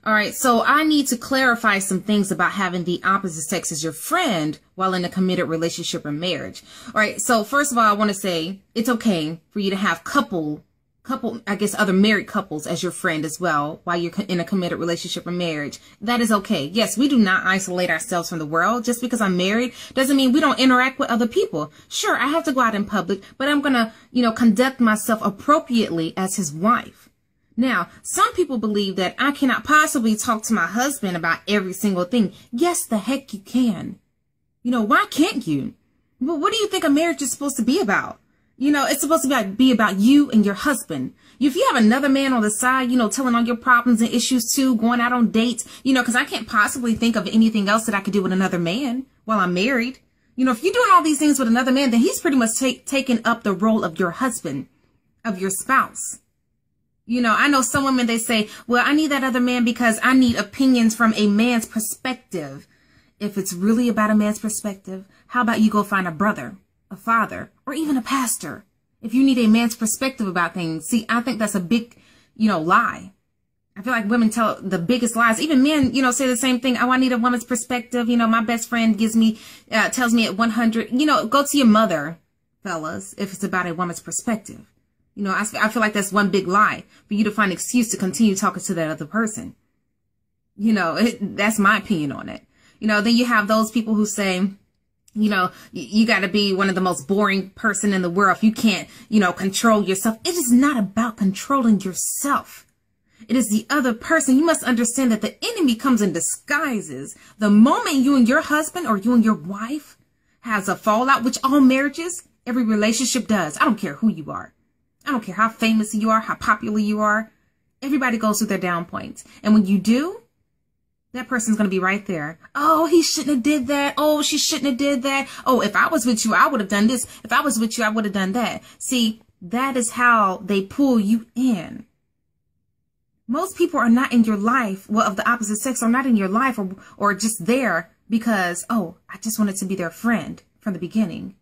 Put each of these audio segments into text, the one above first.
All right, so I need to clarify some things about having the opposite sex as your friend while in a committed relationship or marriage. All right, so first of all, I want to say it's okay for you to have I guess other married couples as your friend as well while you're in a committed relationship or marriage. That is okay. Yes, we do not isolate ourselves from the world. Just because I'm married doesn't mean we don't interact with other people. Sure, I have to go out in public, but I'm going to, conduct myself appropriately as his wife. Now, some people believe that I cannot possibly talk to my husband about every single thing. Yes, the heck you can. Why can't you? Well, what do you think a marriage is supposed to be about? It's supposed to be about you and your husband. If you have another man on the side, telling all your problems and issues too, going out on dates, because I can't possibly think of anything else that I could do with another man while I'm married. If you're doing all these things with another man, then he's pretty much taking up the role of your husband, of your spouse. I know some women, they say, well, I need that other man because I need opinions from a man's perspective. If it's really about a man's perspective, how about you go find a brother, a father, or even a pastor? If you need a man's perspective about things, see, I think that's a big, lie. I feel like women tell the biggest lies. Even men, say the same thing. Oh, I need a woman's perspective. My best friend tells me at 100, go to your mother, fellas, if it's about a woman's perspective. I feel like that's one big lie for you to find an excuse to continue talking to that other person. That's my opinion on it. Then you have those people who say, you got to be one of the most boring person in the world if you can't, control yourself. It is not about controlling yourself. It is the other person. You must understand that the enemy comes in disguises. The moment you and your husband or you and your wife has a fallout, which all marriages, every relationship does. I don't care who you are. I don't care how famous you are, how popular you are. Everybody goes through their down points. And when you do, that person's going to be right there. Oh, he shouldn't have did that. Oh, she shouldn't have did that. Oh, if I was with you, I would have done this. If I was with you, I would have done that. See, that is how they pull you in. Most people are not in your life, well, of the opposite sex are not in your life or just there because, oh, I just wanted to be their friend from the beginning.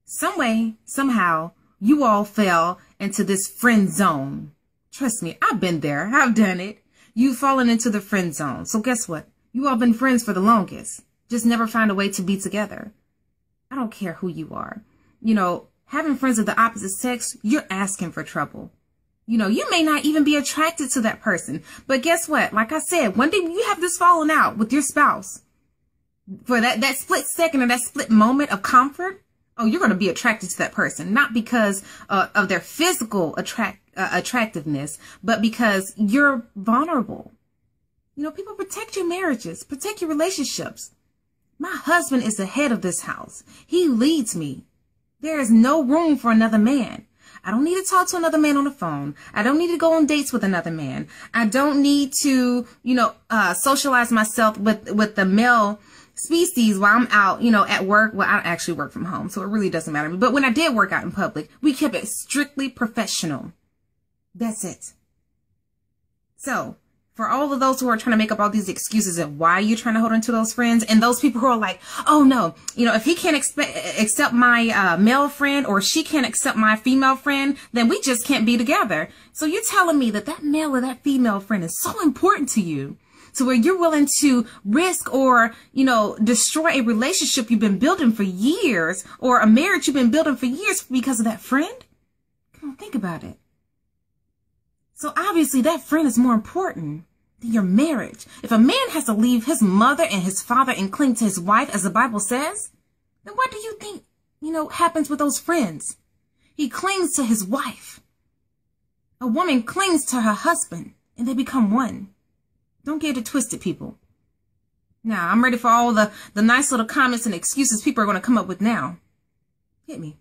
Some way, somehow, you all fell into this friend zone. Trust me, I've been there. I've done it. You've fallen into the friend zone. So guess what? You all been friends for the longest. Just never find a way to be together. I don't care who you are. Having friends of the opposite sex, you're asking for trouble. You may not even be attracted to that person. But guess what? Like I said, one day you have this falling out with your spouse. For that split second or that split moment of comfort, oh, you're going to be attracted to that person, not because of their physical attractiveness, but because you're vulnerable. People protect your marriages, protect your relationships. My husband is the head of this house. He leads me. There is no room for another man. I don't need to talk to another man on the phone. I don't need to go on dates with another man. I don't need to, socialize myself with the male species while I'm out, at work. Well, I actually work from home, so it really doesn't matter to me. But when I did work out in public, we kept it strictly professional. That's it. So, for all of those who are trying to make up all these excuses of why you're trying to hold on to those friends, and those people who are like, oh no, if he can't accept my male friend or she can't accept my female friend, then we just can't be together. So you're telling me that that male or that female friend is so important to you, to where you're willing to risk or, destroy a relationship you've been building for years or a marriage you've been building for years because of that friend? Come on, think about it. So obviously that friend is more important than your marriage. If a man has to leave his mother and his father and cling to his wife, as the Bible says, then what do you think, happens with those friends? He clings to his wife. A woman clings to her husband and they become one. Don't get it twisted, people. Now, I'm ready for all the nice little comments and excuses people are going to come up with now. Hit me.